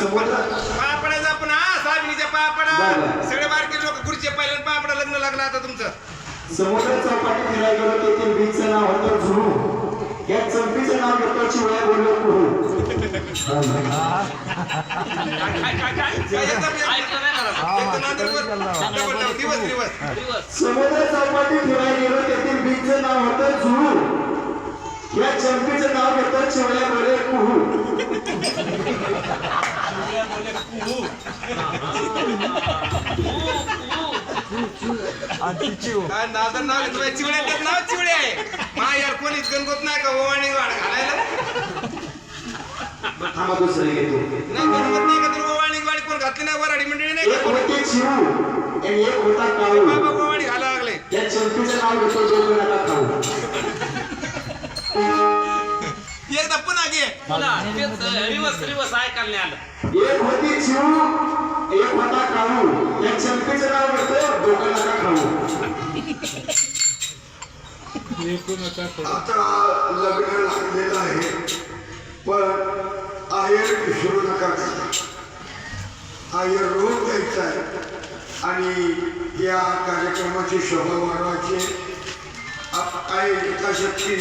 पाया पडायचं आपण हा साबणीच्या पाया पडा सगळे बारके लोक खुर्ची पाहिलं पाया पडा लग्न लागलं आता तुमचं समुद्र चौपाटी फिरायला गेलो तेथील बीचचं नाव होतं झुरू या चंपीचं नाव घेतो चिवळ्या बोललो कुहू समुद्र चौपाटी फिरायला गेलो तेथील बीचचं नाव होतं झुरू या चंपीचं नाव घेतो चिवळ्या बोलले कुहू नाव चिवड्याचं नाव चिवडे आहे मा यार कोणीच गणगोत नाही का ओवाणी वाढ घालायला नाही गणगोत नाही का तुला ओवाणी वाढ कोण घातली नाही वराडी मंडळी नाही का बाबा ओवाणी घाला लागले या चंपीचं नाव घेतो जोपर्यंत खाऊ एकदा पुन्हा घे रिवर्स ऐकायला आलं एक होती चिऊ एक होता काळू या चंपीचं नाव घेतो डोकं नका खाऊ आता लग्न लागलेलं आहे पण आयर विसरू नका आयर रोज द्यायचा आहे आणि या कार्यक्रमाची शोभा वाढवायची काही यथाशक्ती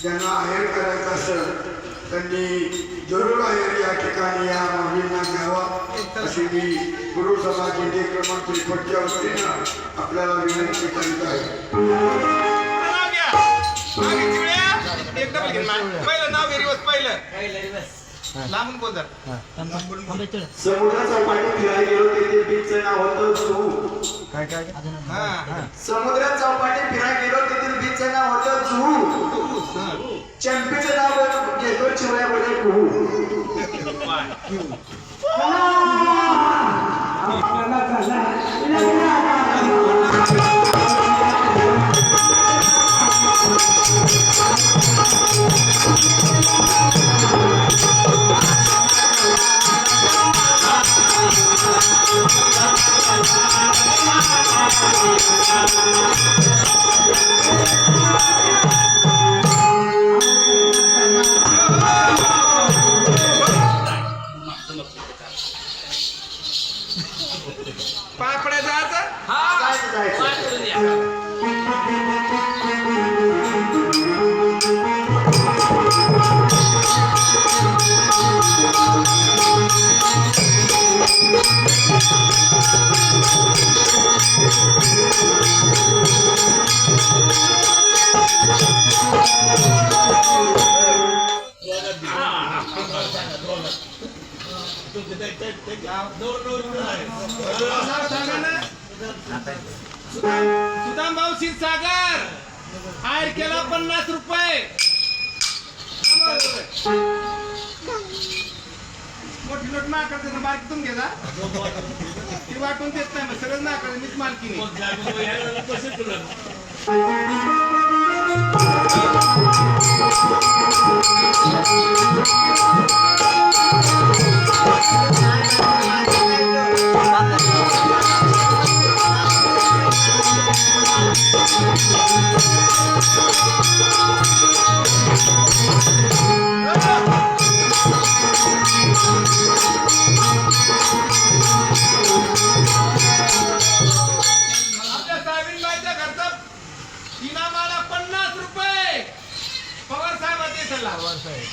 ज्यांना आहेर करायचं असेल त्यांनी जरूर आहेर या ठिकाणी या मागणींना घ्यावा अशी मी गुरु समाज इंडिया क्रमांक 53च्या वतीनं आपल्याला विनंती करीत आहे पहिलं नाव घे रिवर्स पहिलं लांबून बोल समुद्र चौपाटी फिरायला गेलो तेथे बीचचं नाव होतं जुहू काय समुद्र चौपाटी फिरायला गेलो तेथील बीचचं नाव होतं जुहू चंपीचं नाव घेतो चिवळ्या बोले कुहू पाय पडायचं सुदाम भाऊ क्षीरसागर हायर केला 50 रुपये मोठी नोट नाकाचं ना बाकी तुम्ही घ्या ती वाटून देत नाही मग सगळं नाकाचं मीच मालकीने आपल्या साहेबांच्या घरचा इनामाला 50 रुपये पवार साहेब होते चला पवार साहेब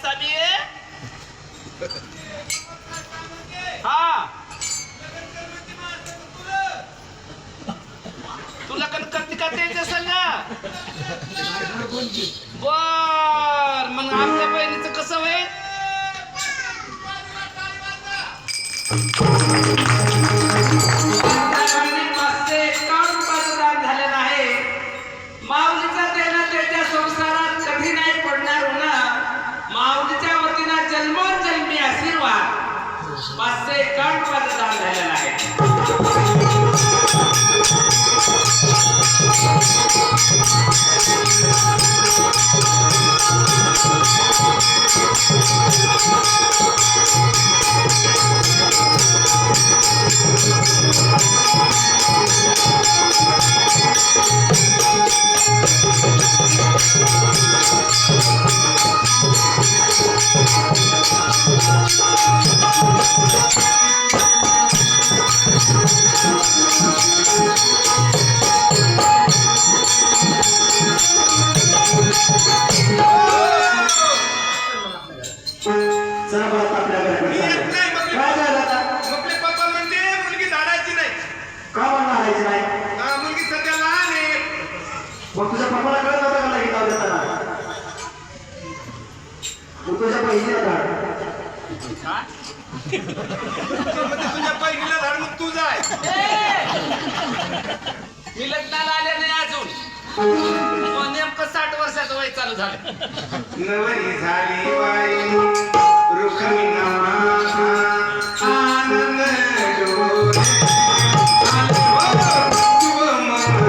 सामी हा तुला कण करते का त्याच्या संग बर मग आमच्या बहिणीचं कसं होईल झालेला आहे माऊलीचा देणं त्याच्या संसारात कधी नाही पडणार होणार माऊलीच्या वतीनं जन्मोजन्मी आशीर्वाद 551 मतदान झालेला आहे चला बरं आपल्याकडे मी येत नाही मग काय झालं आता आपले पप्पा म्हणते मुलगी धाडायची नाही का म्हणणार आहे नाही मुलगी सध्या लहान आहे मग तुझ्या पप्पाला कळत नव्हतं का लगेच लावलं देताना मग तुझ्या बहिणीला धाड म्हणजे तुझ्या बहिणीला धाड मग तू जाय मी लग्नाला आले नाही अजून नेमकं 60 वर्षाचं वय चालू झालं नवरी झाली बाई रुक्मिणी माझा आनंद डोले आलो शुभ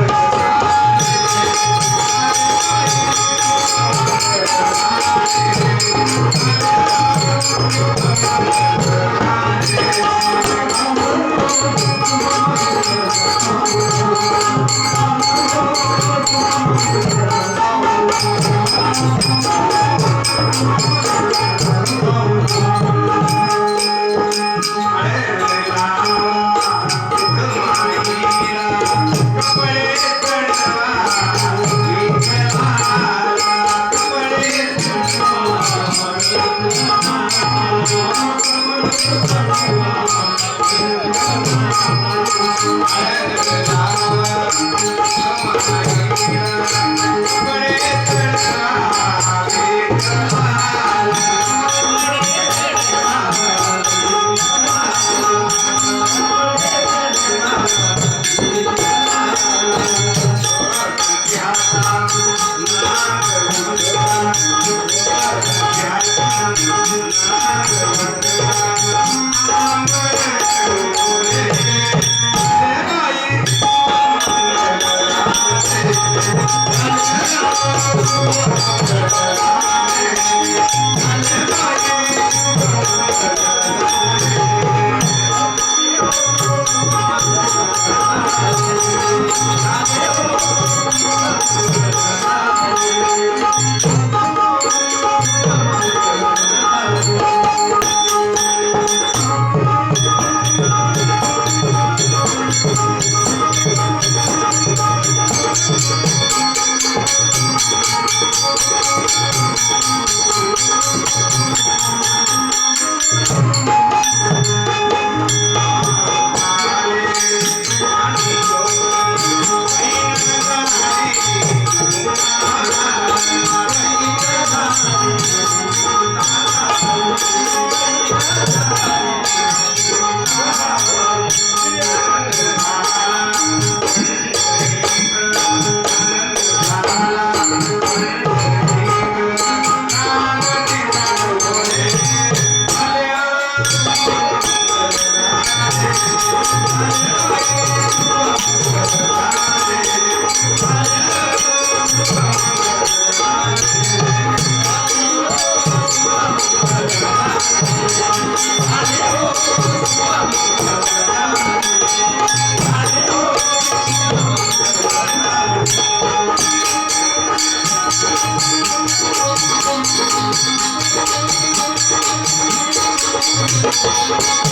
Thank you.